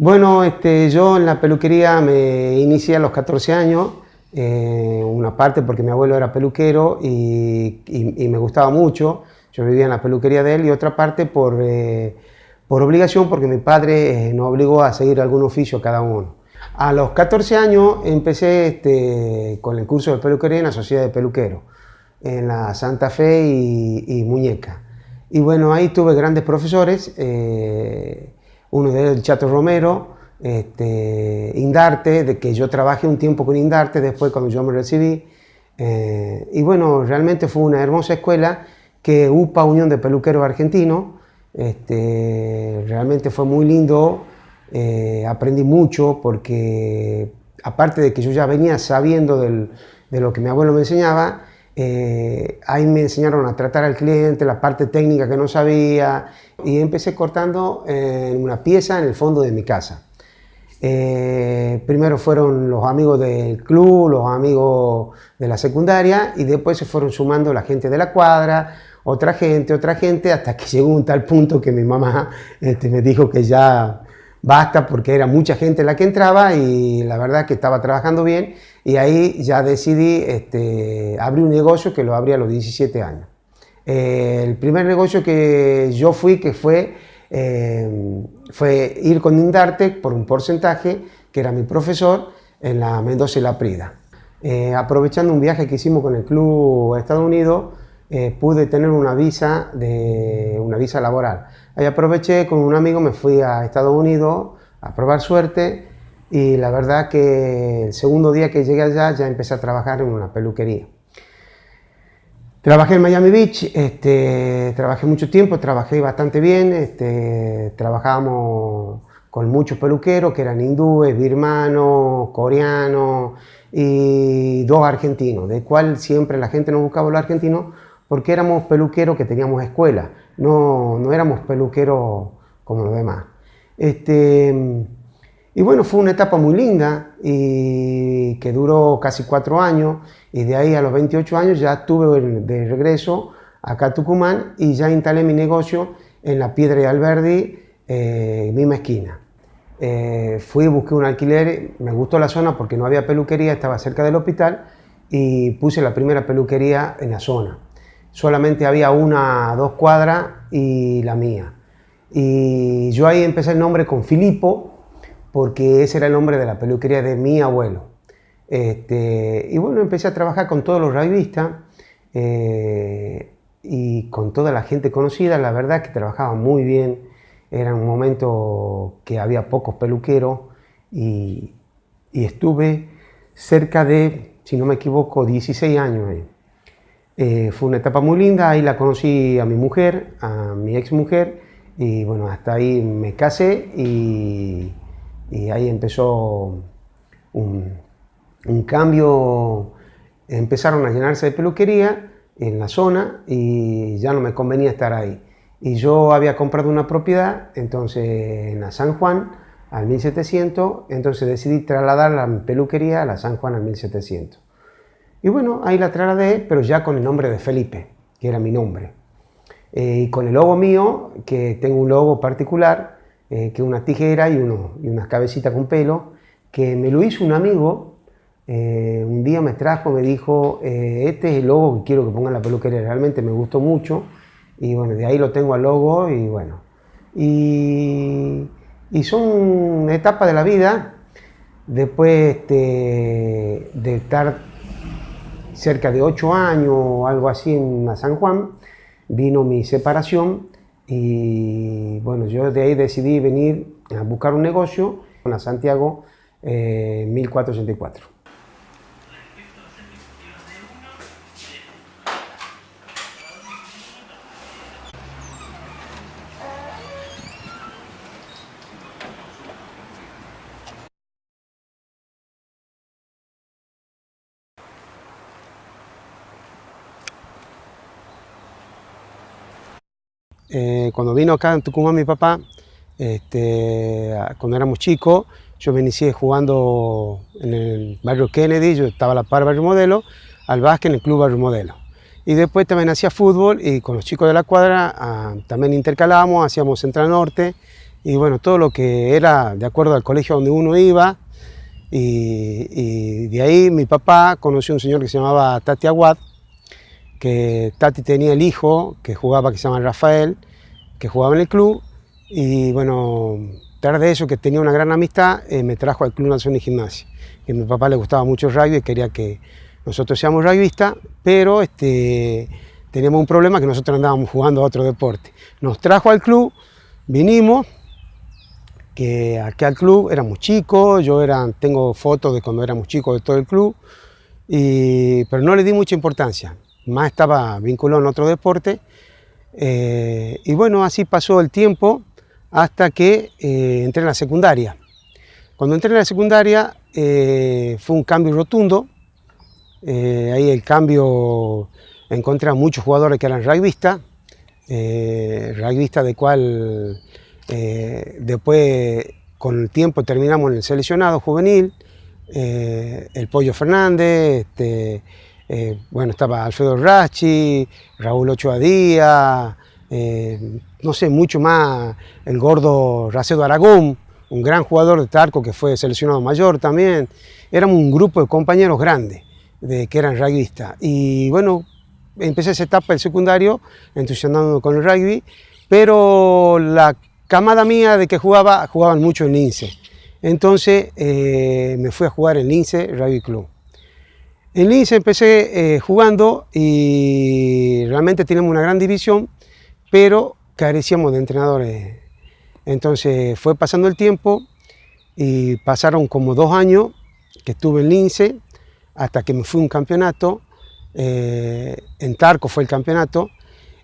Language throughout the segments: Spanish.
Bueno, yo en la peluquería me inicié a los 14 años, una parte porque mi abuelo era peluquero y me gustaba mucho, yo vivía en la peluquería de él, y otra parte por obligación porque mi padre nos obligó a seguir algún oficio cada uno. A los 14 años empecé con el curso de peluquería en la Sociedad de Peluqueros, en la Santa Fe y Muñeca. Y bueno, ahí tuve grandes profesores, uno de ellos el Chato Romero, Indarte, de que yo trabajé un tiempo con Indarte después cuando yo me recibí. Y bueno, realmente fue una hermosa escuela que UPA, Unión de Peluqueros Argentinos, realmente fue muy lindo, aprendí mucho porque aparte de que yo ya venía sabiendo de lo que mi abuelo me enseñaba, ahí me enseñaron a tratar al cliente, la parte técnica que no sabía, y empecé cortando una pieza en el fondo de mi casa. Primero fueron los amigos del club, los amigos de la secundaria, y después se fueron sumando la gente de la cuadra, otra gente, hasta que llegó un tal punto que mi mamá me dijo que ya basta porque era mucha gente la que entraba y la verdad que estaba trabajando bien, y ahí ya decidí abrir un negocio que lo abrí a los 17 años. El primer negocio que yo fui, que fue ir con Indarte por un porcentaje, que era mi profesor, en la Mendoza y la Prida. Aprovechando un viaje que hicimos con el club a Estados Unidos, pude tener una visa laboral. Ahí aproveché, con un amigo me fui a Estados Unidos a probar suerte, y la verdad que el segundo día que llegué allá ya empecé a trabajar en una peluquería. Trabajé en Miami Beach, trabajé mucho tiempo, trabajé bastante bien, trabajábamos con muchos peluqueros que eran hindúes, birmanos, coreanos y dos argentinos, de cual siempre la gente nos buscaba los argentinos porque éramos peluqueros que teníamos escuela, no éramos peluqueros como los demás. Y bueno, fue una etapa muy linda y que duró casi 4 años, y de ahí a los 28 años ya estuve de regreso acá a Tucumán y ya instalé mi negocio en la Piedra de Alberdi, misma esquina. Busqué un alquiler, me gustó la zona porque no había peluquería, estaba cerca del hospital, y puse la primera peluquería en la zona. Solamente había 1 o 2 cuadras y la mía. Y yo ahí empecé el nombre con Filipo, porque ese era el nombre de la peluquería de mi abuelo. Y bueno, empecé a trabajar con todos los raivistas y con toda la gente conocida. La verdad que trabajaba muy bien. Era un momento que había pocos peluqueros y estuve cerca de, si no me equivoco, 16 años ahí. Fue una etapa muy linda. Ahí la conocí a mi mujer, a mi ex mujer, y bueno, hasta ahí me casé y ahí empezó un cambio. Empezaron a llenarse de peluquería en la zona y ya no me convenía estar ahí. Y yo había comprado una propiedad, entonces en la San Juan al 1700, entonces decidí trasladar la peluquería a la San Juan al 1700. Y bueno, ahí la trasladé, pero ya con el nombre de Felipe, que era mi nombre. Y con el logo mío, que tengo un logo particular, que es una tijera y unas cabecitas con pelo, que me lo hizo un amigo. Un día me trajo, me dijo, este es el logo que quiero que ponga en la peluquería. Realmente me gustó mucho, y bueno, de ahí lo tengo al logo, y bueno. Y son etapas de la vida. Después de estar cerca de 8 años o algo así en la San Juan, vino mi separación. Y bueno, yo de ahí decidí venir a buscar un negocio en la Santiago 1484. Cuando vino acá en Tucumán mi papá, cuando éramos chicos, yo me inicié jugando en el barrio Kennedy, yo estaba a la par Barrio Modelo, al básquet en el club Barrio Modelo. Y después también hacía fútbol, y con los chicos de la cuadra también intercalábamos, hacíamos Central Norte, y bueno, todo lo que era de acuerdo al colegio donde uno iba. Y de ahí mi papá conoció a un señor que se llamaba Tati Aguad, que Tati tenía el hijo que jugaba, que se llama Rafael, que jugaba en el club, y bueno, tras de eso, que tenía una gran amistad, me trajo al Club Nacional de Gimnasia, que a mi papá le gustaba mucho el rugby y quería que nosotros seamos rugbyistas, pero teníamos un problema, que nosotros andábamos jugando a otro deporte. Nos trajo al club, vinimos, que aquí al club éramos chicos, tengo fotos de cuando éramos chicos de todo el club, pero no le di mucha importancia, más estaba vinculado en otro deporte, y bueno, así pasó el tiempo hasta que entré en la secundaria. Cuando entré en la secundaria fue un cambio rotundo, ahí el cambio, encontré a muchos jugadores que eran rugbyistas, de cual después con el tiempo terminamos en el seleccionado juvenil, el Pollo Fernández, bueno, estaba Alfredo Rachi, Raúl Ochoa Díaz, no sé, mucho más, el gordo Racedo Aragón, un gran jugador de Tarco que fue seleccionado mayor también. Éramos un grupo de compañeros grandes que eran rugbyistas. Y bueno, empecé esa etapa del secundario entusiasmándome con el rugby, pero la camada mía de que jugaban mucho en Lince. Entonces me fui a jugar en Lince Rugby Club. En Lince empecé jugando y realmente teníamos una gran división, pero carecíamos de entrenadores. Entonces fue pasando el tiempo y pasaron como 2 años que estuve en Lince hasta que me fui a un campeonato. En Tarco fue el campeonato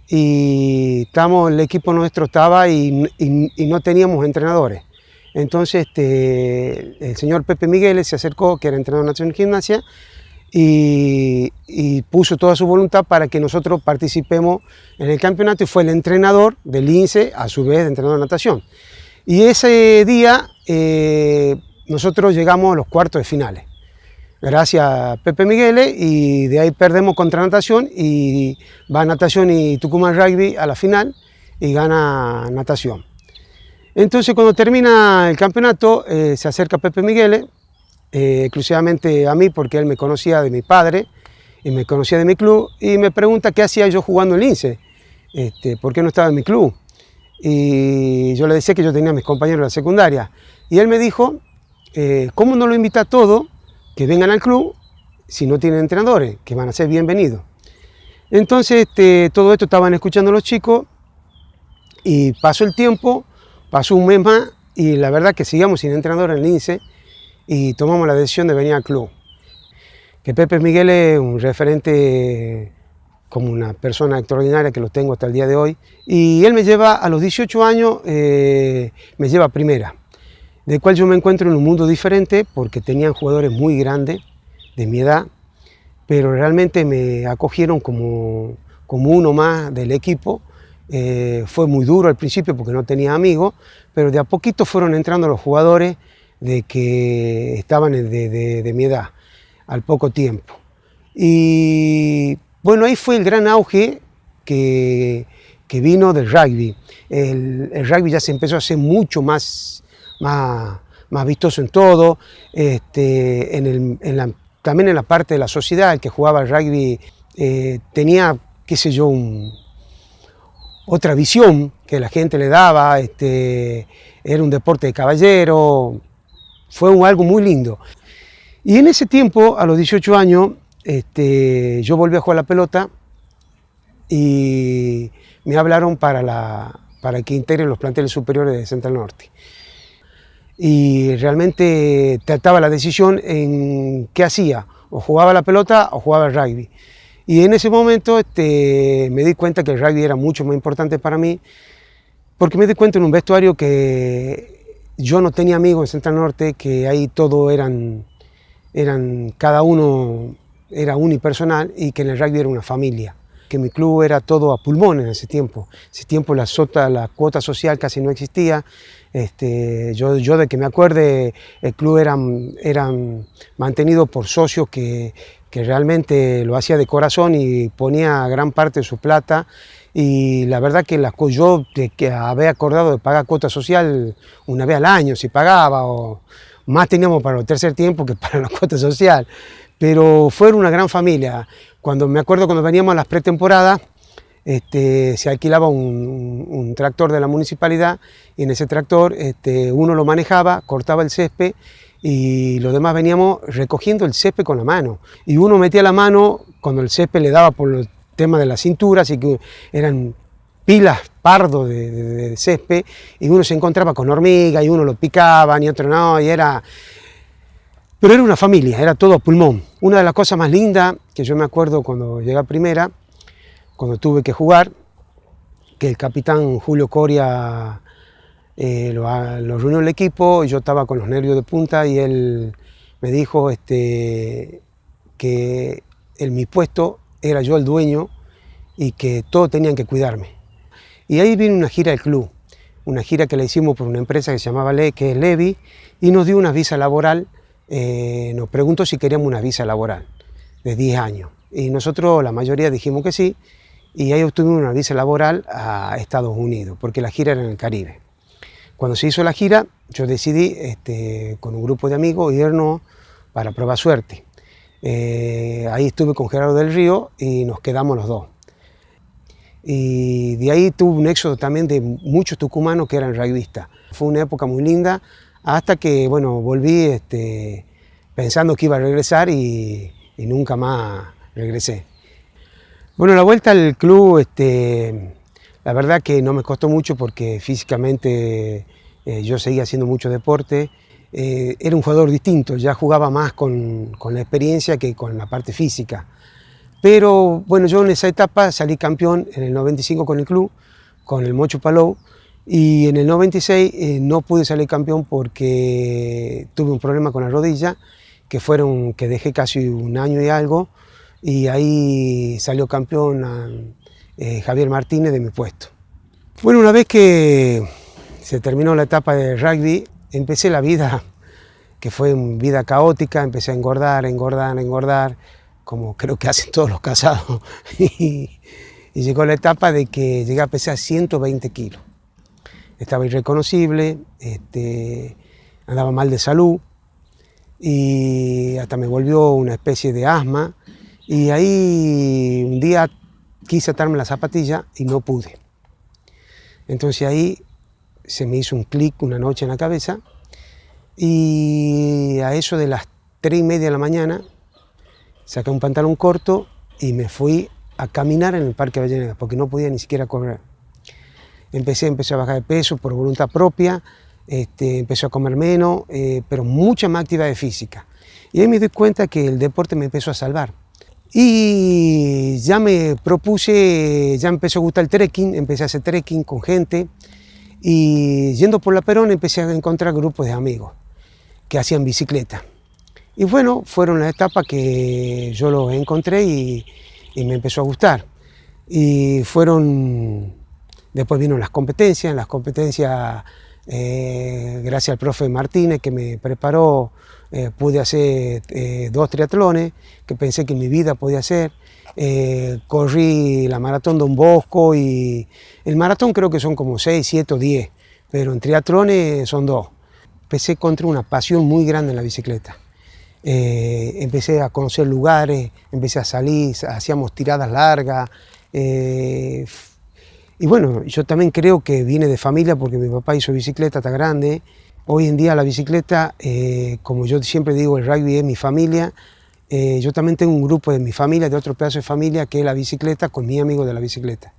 y el equipo nuestro estaba y no teníamos entrenadores. Entonces el señor Pepe Migueles se acercó, que era entrenador nacional de gimnasia, y puso toda su voluntad para que nosotros participemos en el campeonato, y fue el entrenador del Lince, a su vez entrenador de natación. Y ese día nosotros llegamos a los cuartos de finales, gracias a Pepe Migueles, y de ahí perdemos contra natación, y va Natación y Tucumán Rugby a la final, y gana natación. Entonces cuando termina el campeonato se acerca Pepe Migueles, exclusivamente a mí, porque él me conocía de mi padre y me conocía de mi club, y me pregunta qué hacía yo jugando en Lince, por qué no estaba en mi club. Y yo le decía que yo tenía a mis compañeros de la secundaria, y él me dijo, ¿cómo no lo invita a todos que vengan al club si no tienen entrenadores, que van a ser bienvenidos? Entonces todo esto estaban escuchando los chicos, y pasó el tiempo, pasó un mes más, y la verdad que seguíamos sin entrenador en Lince, y tomamos la decisión de venir al club. Que Pepe Miguel es un referente, como una persona extraordinaria, que lo tengo hasta el día de hoy, y él me lleva a los 18 años, me lleva a primera, del cual yo me encuentro en un mundo diferente, porque tenían jugadores muy grandes de mi edad, pero realmente me acogieron como uno más del equipo. Fue muy duro al principio porque no tenía amigos, pero de a poquito fueron entrando los jugadores de que estaban de mi edad, al poco tiempo. Y bueno, ahí fue el gran auge que vino del rugby. El rugby ya se empezó a hacer mucho más vistoso en todo, también en la parte de la sociedad. El que jugaba al rugby tenía, qué sé yo, otra visión que la gente le daba, era un deporte de caballero, fue algo muy lindo. Y en ese tiempo, a los 18 años, yo volví a jugar la pelota y me hablaron para que integre los planteles superiores de Central Norte. Y realmente trataba la decisión en qué hacía, o jugaba la pelota o jugaba el rugby. Y en ese momento me di cuenta que el rugby era mucho más importante para mí, porque me di cuenta en un vestuario que yo no tenía amigos en Central Norte, que ahí todos cada uno era unipersonal, y que en el rugby era una familia. Que mi club era todo a pulmón en ese tiempo. Ese tiempo la cuota social casi no existía. Yo de que me acuerde, el club era mantenido por socios que realmente lo hacía de corazón y ponía gran parte de su plata, y la verdad que yo que había acordado de pagar cuota social una vez al año, si pagaba, o más teníamos para el tercer tiempo que para la cuota social, pero fueron una gran familia. Me acuerdo cuando veníamos a las pretemporadas, se alquilaba un tractor de la municipalidad y en ese tractor uno lo manejaba, cortaba el césped y los demás veníamos recogiendo el césped con la mano. Y uno metía la mano cuando el césped le daba por el tema de la cintura, así que eran pilas pardos de césped y uno se encontraba con hormigas y uno lo picaban y otro no, pero era una familia, era todo a pulmón. Una de las cosas más lindas que yo me acuerdo cuando llegué a primera, cuando tuve que jugar, que el capitán Julio Coria lo reunió el equipo y yo estaba con los nervios de punta y él me dijo que en mi puesto era yo el dueño y que todos tenían que cuidarme. Y ahí vino una gira del club, una gira que la hicimos por una empresa que se llamaba que es Levi, y nos dio una visa laboral, nos preguntó si queríamos una visa laboral de 10 años. Y nosotros, la mayoría, dijimos que sí, y ahí obtuvimos una visa laboral a Estados Unidos, porque la gira era en el Caribe. Cuando se hizo la gira, yo decidí con un grupo de amigos irnos para probar suerte. Ahí estuve con Gerardo del Río y nos quedamos los dos. Y de ahí tuve un éxodo también de muchos tucumanos que eran rugbyistas. Fue una época muy linda hasta que bueno, volví pensando que iba a regresar y nunca más regresé. Bueno, la vuelta al club, la verdad que no me costó mucho porque físicamente yo seguía haciendo mucho deporte. Era un jugador distinto, ya jugaba más con la experiencia que con la parte física. Pero bueno, yo en esa etapa salí campeón en el 95 con el club, con el Mocho Palou, y en el 96 no pude salir campeón porque tuve un problema con la rodilla, que dejé casi un año y algo, y ahí salió campeón Javier Martínez de mi puesto. Bueno, una vez que se terminó la etapa de rugby, empecé la vida, que fue una vida caótica, empecé a engordar, como creo que hacen todos los casados, y llegó la etapa de que llegué a pesar 120 kilos. Estaba irreconocible, andaba mal de salud, y hasta me volvió una especie de asma, y ahí un día quise atarme la zapatilla y no pude. Entonces ahí se me hizo un clic una noche en la cabeza, y a eso de las 3:30 de la mañana saqué un pantalón corto y me fui a caminar en el Parque Avellaneda porque no podía ni siquiera correr. Empecé a bajar de peso por voluntad propia, empecé a comer menos, pero mucha más actividad física. Y ahí me di cuenta que el deporte me empezó a salvar. Y ya me propuse, ya me empezó a gustar el trekking, empecé a hacer trekking con gente y yendo por la Perón empecé a encontrar grupos de amigos que hacían bicicleta. Y bueno, fueron las etapas que yo los encontré y me empezó a gustar. Y después vino las competencias, gracias al profe Martínez que me preparó, pude hacer 2 triatlones que pensé que en mi vida podía hacer. Corrí la maratón Don Bosco y el maratón creo que son como 6, 7 o 10, pero en triatlones son 2. Empecé a encontrar una pasión muy grande en la bicicleta. Empecé a conocer lugares, empecé a salir, hacíamos tiradas largas. Y bueno, yo también creo que viene de familia porque mi papá hizo bicicleta hasta grande. Hoy en día la bicicleta, como yo siempre digo, el rugby es mi familia. Yo también tengo un grupo de mi familia, de otro pedazo de familia, que es la bicicleta con mis amigos de la bicicleta.